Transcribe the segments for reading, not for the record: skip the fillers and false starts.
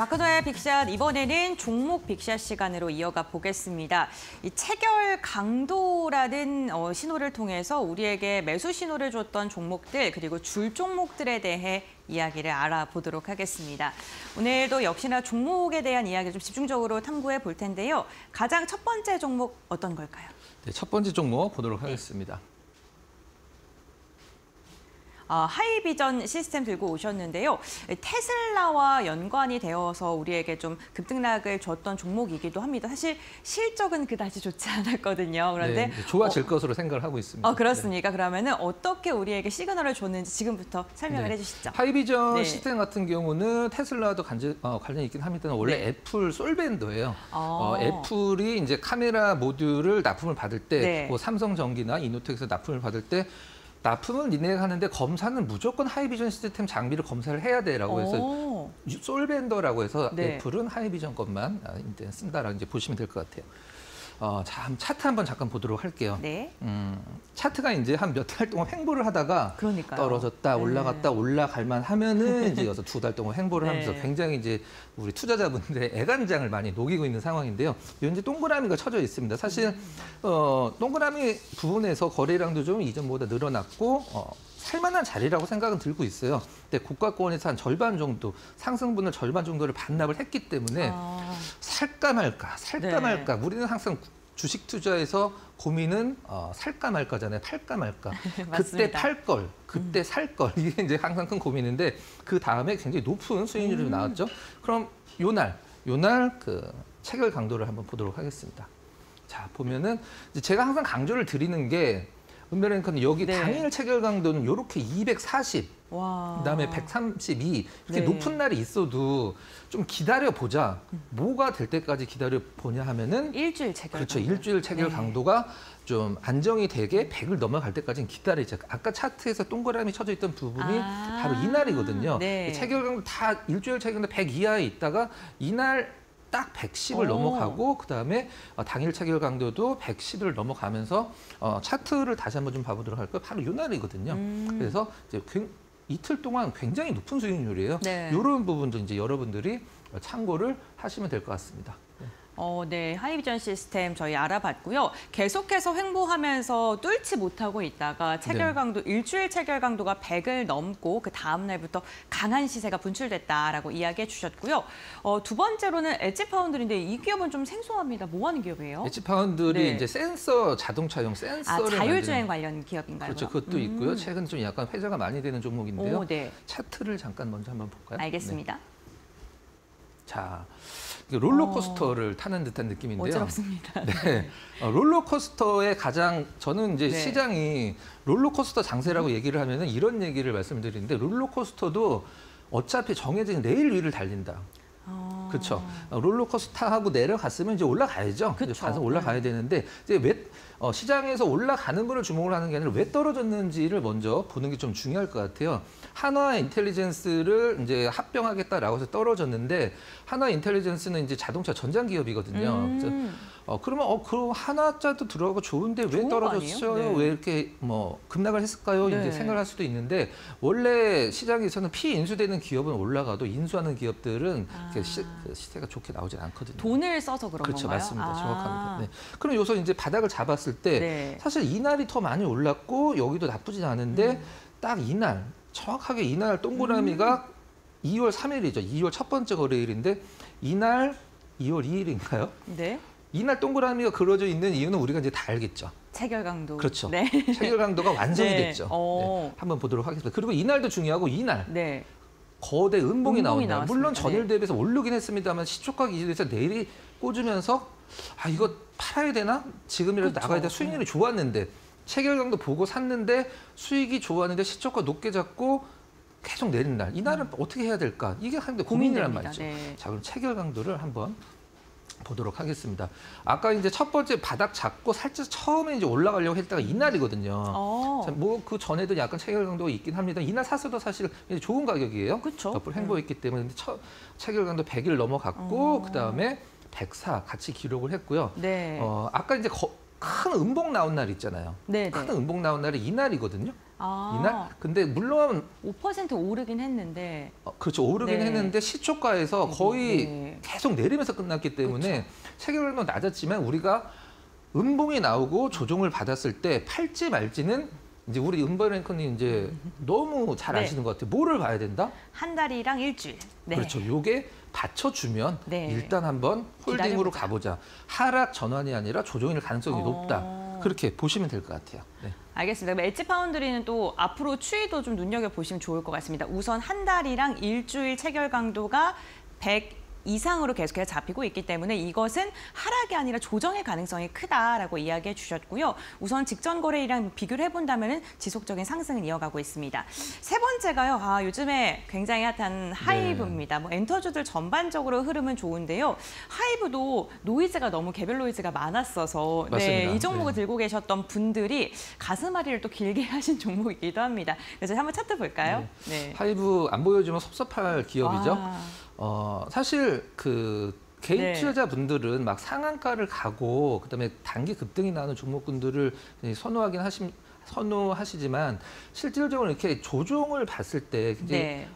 박근호의 빅샷, 이번에는 종목 빅샷 시간으로 이어가 보겠습니다. 이 체결 강도라는 신호를 통해서 우리에게 매수 신호를 줬던 종목들 그리고 줄 종목들에 대해 이야기를 알아보도록 하겠습니다. 오늘도 역시나 종목에 대한 이야기를 좀 집중적으로 탐구해 볼 텐데요. 가장 첫 번째 종목 어떤 걸까요? 네, 첫 번째 종목 보도록 하겠습니다. 하이비전 시스템 들고 오셨는데요. 테슬라와 연관이 되어서 우리에게 좀 급등락을 줬던 종목이기도 합니다. 사실 실적은 그다지 좋지 않았거든요. 그런데 네, 좋아질 것으로 생각을 하고 있습니다. 그렇습니까? 네. 그러면은 어떻게 우리에게 시그널을 줬는지 지금부터 설명을 해주시죠. 하이비전 시스템 같은 경우는 테슬라도 관련이 있긴 합니다만 원래 애플 솔벤더예요. 애플이 이제 카메라 모듈을 납품을 받을 때, 뭐 삼성전기나 이노텍에서 납품을 받을 때 납품은 니네가 하는데 검사는 무조건 하이비전 시스템 장비를 검사를 해야 돼라고 해서 솔벤더라고 해서 애플은 하이비전 것만 쓴다라고 이제 보시면 될 것 같아요. 자, 차트 한번 잠깐 보도록 할게요. 네. 차트가 이제 한 몇 달 동안 횡보를 하다가 그러니까요. 떨어졌다 올라갔다 올라갈만 하면은 이제 여기서 2달 동안 횡보를 하면서 굉장히 이제 우리 투자자분들의 애간장을 많이 녹이고 있는 상황인데요. 현재 동그라미가 쳐져 있습니다. 사실 동그라미 부분에서 거래량도 좀 이전보다 늘어났고 살만한 자리라고 생각은 들고 있어요. 근데 국가권에서 한 절반 정도, 상승분을 절반 정도를 반납을 했기 때문에 살까 말까. 우리는 항상 주식 투자에서 고민은 살까 말까잖아요. 팔까 말까. 그때 팔 걸, 그때 살 걸. 이게 이제 항상 큰 고민인데 그 다음에 굉장히 높은 수익률이 나왔죠. 그럼 요날 그 체결 강도를 한번 보도록 하겠습니다. 자, 보면은 이제 제가 항상 강조를 드리는 게 은별랭크는 여기 당일 체결 강도는 이렇게 240, 그다음에 132 이렇게 높은 날이 있어도 좀 기다려보자. 뭐가 될 때까지 기다려보냐 하면은 일주일 체결 그렇죠. 일주일 체결 강도가 좀 안정이 되게 100을 넘어갈 때까지는 기다리자. 아까 차트에서 동그라미 쳐져 있던 부분이 바로 이날이거든요. 체결 강도 다 일주일 체결 강도 100 이하에 있다가 이날 딱 110을 넘어가고 그다음에 당일 체결 강도도 110을 넘어가면서 차트를 다시 한번 좀 봐보도록 할까요? 바로 이 날이거든요. 그래서 이제 이틀 동안 굉장히 높은 수익률이에요. 이런 부분도 이제 여러분들이 참고를 하시면 될 것 같습니다. 네, 하이비전 시스템 저희 알아봤고요. 계속해서 횡보하면서 뚫지 못하고 있다가 체결 강도, 일주일 체결 강도가 100을 넘고 그 다음 날부터 강한 시세가 분출됐다라고 이야기해 주셨고요. 두 번째로는 엣지파운드리인데 이 기업은 좀 생소합니다. 뭐 하는 기업이에요? 엣지파운드리 이제 센서, 자동차용 센서를 자율주행 관련 기업인가요? 그렇죠. 그것도 있고요. 최근 좀 약간 회자가 많이 되는 종목인데요. 차트를 잠깐 먼저 한번 볼까요? 알겠습니다. 자, 롤러코스터를 타는 듯한 느낌인데요. 어지럽습니다. 롤러코스터의 가장 저는 이제 시장이 롤러코스터 장세라고 얘기를 하면은 이런 얘기를 말씀드리는데 롤러코스터도 어차피 정해진 레일 위를 달린다. 그렇죠. 롤러코스터 타고 내려갔으면 이제 올라가야죠. 가서 올라가야 되는데 이제 왜 시장에서 올라가는 거를 주목을 하는 게 아니라 왜 떨어졌는지를 먼저 보는 게 좀 중요할 것 같아요. 한화 인텔리전스를 이제 합병하겠다라고 해서 떨어졌는데 한화 인텔리전스는 이제 자동차 전장 기업이거든요. 그러면 그 한화자도 들어가고 좋은데 왜 떨어졌어요? 왜 이렇게 뭐 급락을 했을까요? 이제 생각할 수도 있는데 원래 시장에서는 피인수되는 기업은 올라가도 인수하는 기업들은 시세가 좋게 나오진 않거든요. 돈을 써서 그런 그렇죠, 건가요? 맞습니다. 정확합니다. 그럼 여기서 이제 바닥을 잡았을 때 사실 이날이 더 많이 올랐고 여기도 나쁘진 않은데 딱 이날 정확하게 이날 동그라미가 2월 3일이죠. 2월 첫 번째 거래일인데 이날 2월 2일인가요? 이날 동그라미가 그려져 있는 이유는 우리가 이제 다 알겠죠. 체결 강도. 그렇죠. 체결 강도가 완성이 됐죠. 한번 보도록 하겠습니다. 그리고 이날도 중요하고 이날 거대 은봉이 나온다. 물론 전일 대비해서 오르긴 했습니다만 시초가 기준에서 내일이 꽂으면서 이거 팔아야 되나? 지금이라도 나가야 돼. 수익률이 좋았는데 체결 강도 보고 샀는데 수익이 좋았는데 시초가 높게 잡고 계속 내린 날. 이날은 어떻게 해야 될까? 이게 한데 고민이란 말이죠. 자, 그럼 체결 강도를 한번 보도록 하겠습니다. 아까 이제 첫 번째 바닥 잡고 살짝 처음에 이제 올라가려고 했다가 이날이거든요. 뭐 그 전에도 약간 체결 강도가 있긴 합니다. 이날 샀어도 사실 좋은 가격이에요. 옆으로 횡보했기 때문에 체결 강도 100일 넘어갔고 그다음에 104 같이 기록을 했고요. 아까 이제 큰 음봉 나온 날 있잖아요. 큰 음봉 나온 날이 이날이거든요. 이날. 근데 물론 5% 오르긴 했는데 그렇죠. 오르긴 네. 했는데 시초가에서 거의 네. 계속 내리면서 끝났기 때문에 그렇죠. 체결도 낮았지만 우리가 음봉이 나오고 조정을 받았을 때 팔지 말지는 이제 우리 은벌 앵커님 이제 너무 잘 네. 아시는 것 같아요. 뭐를 봐야 된다? 한 달이랑 일주일. 네. 그렇죠. 요게 받쳐주면 네. 일단 한번 홀딩으로 기다려보자. 가보자. 하락 전환이 아니라 조정일 가능성이 높다. 그렇게 보시면 될 것 같아요. 네. 알겠습니다. 그럼 엣지 파운드리는 또 앞으로 추이도 좀 눈여겨보시면 좋을 것 같습니다. 우선 한 달이랑 일주일 체결 강도가 100 이상으로 계속해서 잡히고 있기 때문에 이것은 하락이 아니라 조정의 가능성이 크다라고 이야기해 주셨고요. 우선 직전 거래일이랑 비교를 해본다면 지속적인 상승은 이어가고 있습니다. 세 번째가요. 요즘에 굉장히 핫한 하이브입니다. 뭐 엔터주들 전반적으로 흐름은 좋은데요. 하이브도 노이즈가 너무 개별 노이즈가 많았어서 맞습니다. 이 종목을 네. 들고 계셨던 분들이 가슴앓이를 또 길게 하신 종목이기도 합니다. 그래서 한번 차트 볼까요? 네. 하이브 안 보여주면 섭섭할 기업이죠. 사실 그 개인 네. 투자자분들은 막 상한가를 가고 그다음에 단기 급등이 나는 종목군들을 선호하시지만 실질적으로 이렇게 조정을 봤을 때 이제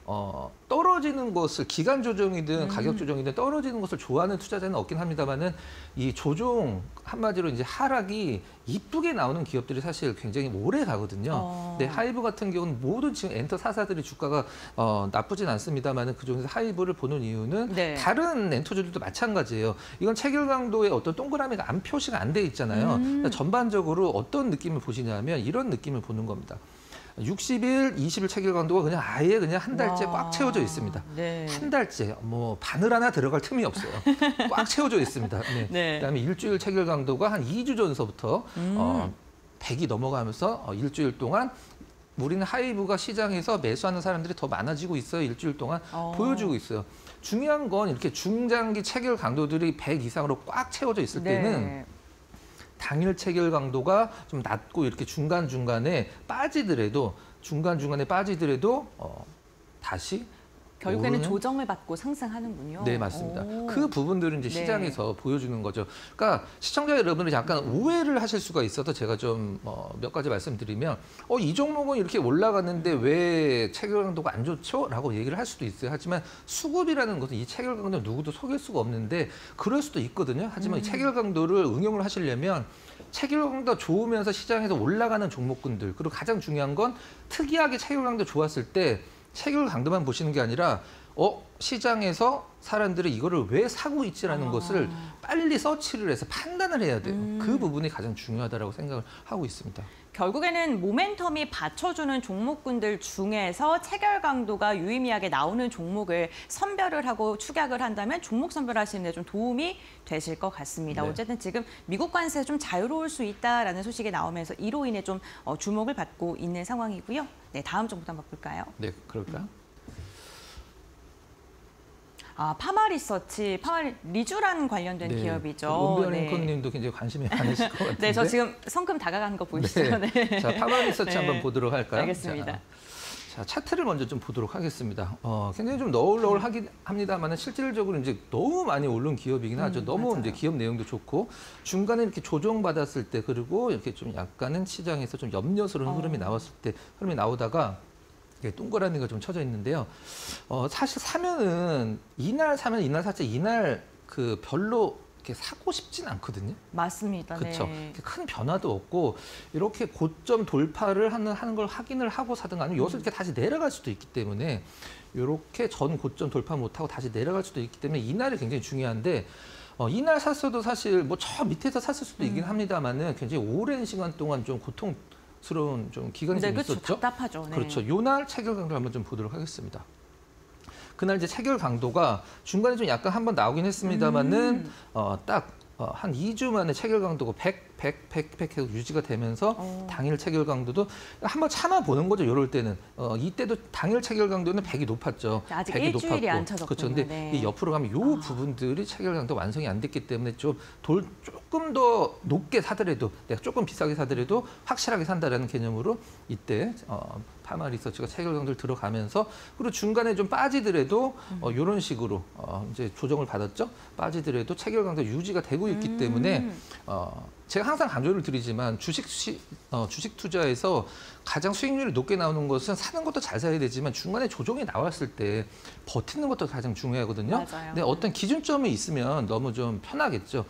떨어지는 것을 기간 조정이든 가격 조정이든 떨어지는 것을 좋아하는 투자자는 없긴 합니다만은 이 조정 한마디로 이제 하락이 이쁘게 나오는 기업들이 사실 굉장히 오래 가거든요. 근데 하이브 같은 경우는 모든 지금 엔터 4사들이 주가가 나쁘진 않습니다만은 그중에서 하이브를 보는 이유는 다른 엔터주들도 마찬가지예요. 이건 체결 강도의 어떤 동그라미가 안 표시가 안 돼 있잖아요. 그러니까 전반적으로 어떤 느낌을 보시냐면 이런 느낌을 보는 겁니다. 60일, 20일 체결 강도가 그냥 아예 그냥 한 달째 꽉 채워져 있습니다. 한 달째 뭐 바늘 하나 들어갈 틈이 없어요. 꽉 채워져 있습니다. 그다음에 일주일 체결 강도가 한 2주 전서부터 100이 넘어가면서 일주일 동안 우리는 하이브가 시장에서 매수하는 사람들이 더 많아지고 있어요. 일주일 동안 보여주고 있어요. 중요한 건 이렇게 중장기 체결 강도들이 100 이상으로 꽉 채워져 있을 때는 당일 체결 강도가 좀 낮고 이렇게 중간중간에 빠지더라도 다시 결국에는 조정을 받고 상승하는군요. 네, 맞습니다. 그 부분들은 이제 시장에서 보여주는 거죠. 그러니까 시청자 여러분들이 약간 오해를 하실 수가 있어서 제가 좀 몇 가지 말씀드리면 이 종목은 이렇게 올라갔는데 왜 체결 강도가 안 좋죠? 라고 얘기를 할 수도 있어요. 하지만 수급이라는 것은 이 체결 강도는 누구도 속일 수가 없는데 그럴 수도 있거든요. 하지만 이 체결 강도를 응용을 하시려면 체결 강도 좋으면서 시장에서 올라가는 종목군들 그리고 가장 중요한 건 특이하게 체결 강도 좋았을 때 체결 강도만 보시는 게 아니라 시장에서 사람들이 이거를 왜 사고 있지라는 것을 빨리 서치를 해서 판단을 해야 돼요. 그 부분이 가장 중요하다고 생각을 하고 있습니다. 결국에는 모멘텀이 받쳐주는 종목군들 중에서 체결 강도가 유의미하게 나오는 종목을 선별을 하고 축약을 한다면 종목 선별하시는 데 좀 도움이 되실 것 같습니다. 어쨌든 지금 미국 관세 좀 자유로울 수 있다라는 소식이 나오면서 이로 인해 좀 주목을 받고 있는 상황이고요. 네, 다음 종목 한번 볼까요? 네, 그럴까요? 파마리서치, 리쥬란 관련된 기업이죠. 은별 앵커님도 굉장히 관심이 많으실 것 같은데. 네, 저 지금 성큼 다가가는 거 보이시죠? 네. 자, 파마리서치 한번 보도록 할까요? 알겠습니다. 자, 차트를 먼저 좀 보도록 하겠습니다. 굉장히 좀 너울너울하긴 합니다만 실질적으로 이제 너무 많이 오른 기업이긴 하죠. 너무 맞아요. 이제 기업 내용도 좋고 중간에 이렇게 조정받았을 때 그리고 이렇게 좀 약간은 시장에서 좀 염려스러운 흐름이 나왔을 때 흐름이 나오다가 동그라미가 좀 쳐져 있는데요. 사실 사면은 이날 사면 이날 샀지 이날 그 별로 이렇게 사고 싶진 않거든요. 맞습니다. 그렇죠. 네. 큰 변화도 없고 이렇게 고점 돌파를 하는 걸 확인을 하고 사든가 아니면 여기서 이렇게 다시 내려갈 수도 있기 때문에 이렇게 전 고점 돌파 못하고 다시 내려갈 수도 있기 때문에 이날이 굉장히 중요한데 이날 샀어도 사실 뭐 저 밑에서 샀을 수도 있긴 합니다만은 굉장히 오랜 시간 동안 좀 고통스러운 좀 기간이 좀 그렇죠. 있었죠. 답답하죠. 네. 그렇죠. 요날 체결 강도를 한번 좀 보도록 하겠습니다. 그날 이제 체결 강도가 중간에 좀 약간 한번 나오긴 했습니다만은 한 2주 만에 체결 강도가 100 계속 유지가 되면서 당일 체결 강도도 한번 참아보는 거죠. 이럴 때는 이때도 당일 체결 강도는 100이 높았죠. 아직 100이 일주일이 안 쳐졌군요. 그렇죠. 근데 네. 이 옆으로 가면 요 부분들이 체결 강도 완성이 안 됐기 때문에 조금 더 높게 사더라도 내가 조금 비싸게 사더라도 확실하게 산다라는 개념으로 이때 파마 리서치가 체결 강도를 들어가면서 그리고 중간에 좀 빠지더라도 이런 식으로 이제 조정을 받았죠. 빠지더라도 체결 강도 유지가 되고 있기 때문에 제가 항상 강조를 드리지만 주식 투자에서 가장 수익률이 높게 나오는 것은 사는 것도 잘 사야 되지만 중간에 조정이 나왔을 때 버티는 것도 가장 중요하거든요. 맞아요. 근데 어떤 기준점이 있으면 너무 좀 편하겠죠.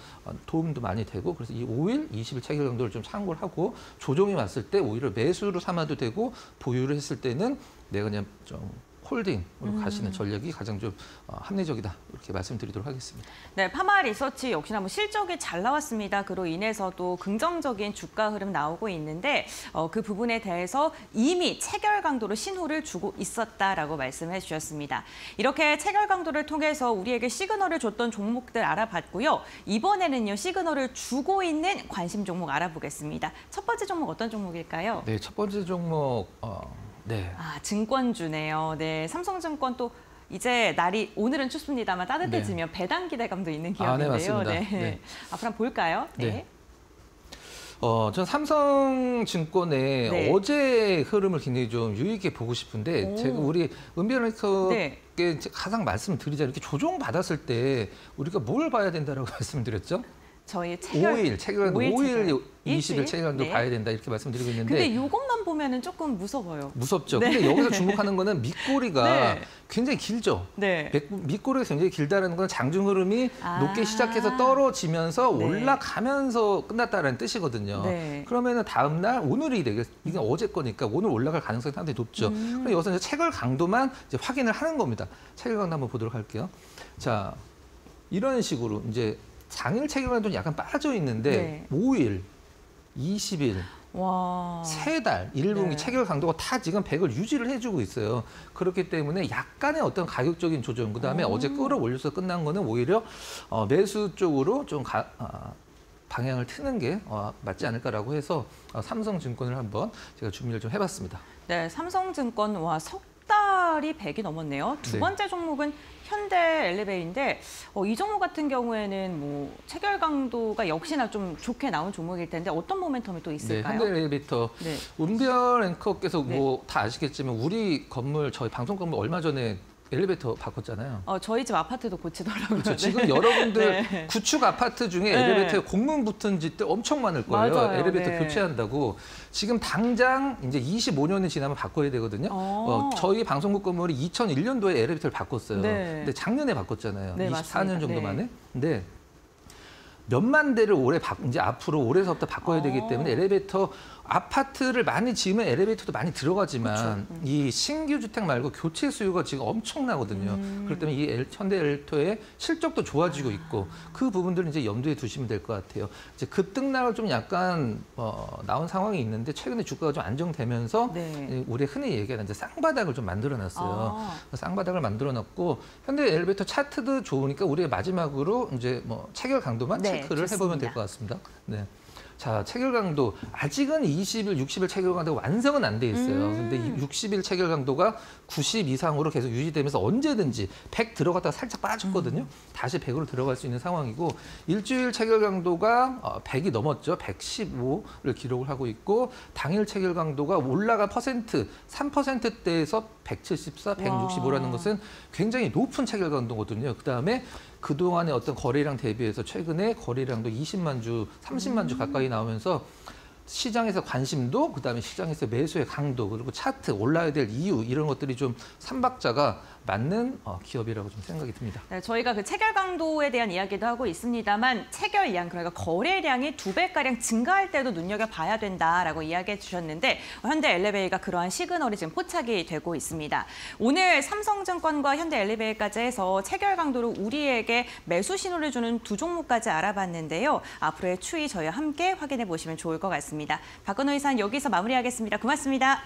도움도 많이 되고 그래서 이 5일, 20일 체결 강도를 좀 참고를 하고 조정이 왔을 때 오히려 매수로 삼아도 되고 보유를 했을 때는 내가 그냥 좀 홀딩으로 가시는 전략이 가장 좀 합리적이다 이렇게 말씀드리도록 하겠습니다. 네, 파마 리서치 역시나 실적이 잘 나왔습니다. 그로 인해서도 긍정적인 주가 흐름 나오고 있는데 그 부분에 대해서 이미 체결 강도로 신호를 주고 있었다라고 말씀해 주셨습니다. 이렇게 체결 강도를 통해서 우리에게 시그널을 줬던 종목들 알아봤고요. 이번에는요, 시그널을 주고 있는 관심 종목 알아보겠습니다. 첫 번째 종목 어떤 종목일까요? 네, 첫 번째 종목 네. 증권주네요. 네, 삼성증권 또 이제 날이 오늘은 춥습니다만 따뜻해지면 배당 기대감도 있는 기업인데요. 네, 맞습니다. 네. 네. 앞으로 한번 볼까요? 네. 네. 전 삼성증권의 네. 어제 흐름을 굉장히 좀 유의있게 보고 싶은데 제가 우리 은비언에서께 네. 가장 말씀드리자 이렇게 조정 받았을 때 우리가 뭘 봐야 된다라고 말씀드렸죠? 저희 체결 5일 체결한도 5일 20일 체결한도 네. 봐야 된다 이렇게 말씀드리고 있는데 근데 이것만 보면은 조금 무서워요. 무섭죠. 네. 근데 여기서 주목하는 거는 밑꼬리가 네. 굉장히 길죠. 네. 밑꼬리가 굉장히 길다는 건 장중 흐름이 높게 시작해서 떨어지면서 네. 올라가면서 끝났다는 뜻이거든요. 네. 그러면은 다음 날 오늘이 되겠 이게 어제 거니까 오늘 올라갈 가능성이 상당히 높죠. 그럼 여기서 이제 체결 강도만 이제 확인을 하는 겁니다. 체결 강도 한번 보도록 할게요. 자, 이런 식으로 이제 장일 체결 강도는 약간 빠져 있는데 네. 5일, 20일 와. 3달, 1분기 네. 체결 강도가 다 지금 100을 유지를 해주고 있어요. 그렇기 때문에 약간의 어떤 가격적인 조정, 그다음에 어제 끌어올려서 끝난 거는 오히려 매수 쪽으로 좀 방향을 트는 게 맞지 않을까라고 해서 삼성증권을 한번 제가 준비를 좀 해봤습니다. 네, 삼성증권 석 달이 100이 넘었네요. 두 네. 번째 종목은 현대 엘리베이터인데 이 종목 같은 경우에는 체결 강도가 역시나 좀 좋게 나온 종목일 텐데 어떤 모멘텀이 또 네, 있을까요? 현대 엘리베이터 네. 은별 앵커께서 네. 다 아시겠지만 우리 건물 저희 방송 건물 얼마 전에 엘리베이터 바꿨잖아요. 저희 집 아파트도 고치더라고요. 그렇죠. 네. 지금 여러분들 네. 구축 아파트 중에 네. 엘리베이터에 공문 붙은 집들 엄청 많을 거예요. 맞아요. 엘리베이터 네. 교체한다고. 지금 당장 이제 25년이 지나면 바꿔야 되거든요. 저희 방송국 건물이 2001년도에 엘리베이터를 바꿨어요. 네. 근데 작년에 바꿨잖아요. 네, 24년 맞습니다. 정도 네. 만에. 근데 몇만 대를 이제 앞으로 올해서부터 바꿔야 되기 때문에 엘리베이터 아파트를 많이 지으면 엘리베이터도 많이 들어가지만 그렇죠. 이 신규 주택 말고 교체 수요가 지금 엄청나거든요. 그렇기 때문에 이 현대 엘리베이터의 실적도 좋아지고 있고 그 부분들은 이제 염두에 두시면 될 것 같아요. 이제 급등락을 좀 약간 나온 상황이 있는데 최근에 주가가 좀 안정되면서 네. 우리 흔히 얘기하는 이제 쌍바닥을 좀 만들어놨어요. 쌍바닥을 만들어놨고 현대 엘리베이터 차트도 좋으니까 우리가 마지막으로 이제 체결 강도만 네, 체크를 좋습니다. 해보면 될 것 같습니다. 네. 자, 체결 강도 아직은 20일, 60일 체결 강도가 완성은 안 돼 있어요. 근데 60일 체결 강도가 90 이상으로 계속 유지되면서 언제든지 100 들어갔다가 살짝 빠졌거든요. 다시 100으로 들어갈 수 있는 상황이고 일주일 체결 강도가 100이 넘었죠. 115를 기록을 하고 있고 당일 체결 강도가 올라간 퍼센트 3%대에서 174, 165라는 것은 굉장히 높은 체결 강도거든요. 그다음에 그동안의 어떤 거래량 대비해서 최근에 거래량도 20만 주, 30만 주 가까이 나오면서 시장에서 관심도 그다음에 시장에서 매수의 강도 그리고 차트 올라야 될 이유 이런 것들이 좀 삼박자가 맞는 기업이라고 좀 생각이 듭니다. 네, 저희가 그 체결 강도에 대한 이야기도 하고 있습니다만 체결량 그러니까 거래량이 2배가량 증가할 때도 눈여겨봐야 된다라고 이야기해 주셨는데 현대 엘리베이가 그러한 시그널이 지금 포착이 되고 있습니다. 오늘 삼성증권과 현대 엘리베이까지 해서 체결 강도로 우리에게 매수 신호를 주는 두 종목까지 알아봤는데요. 앞으로의 추이 저희와 함께 확인해 보시면 좋을 것 같습니다. 박건호 이사는 여기서 마무리하겠습니다. 고맙습니다.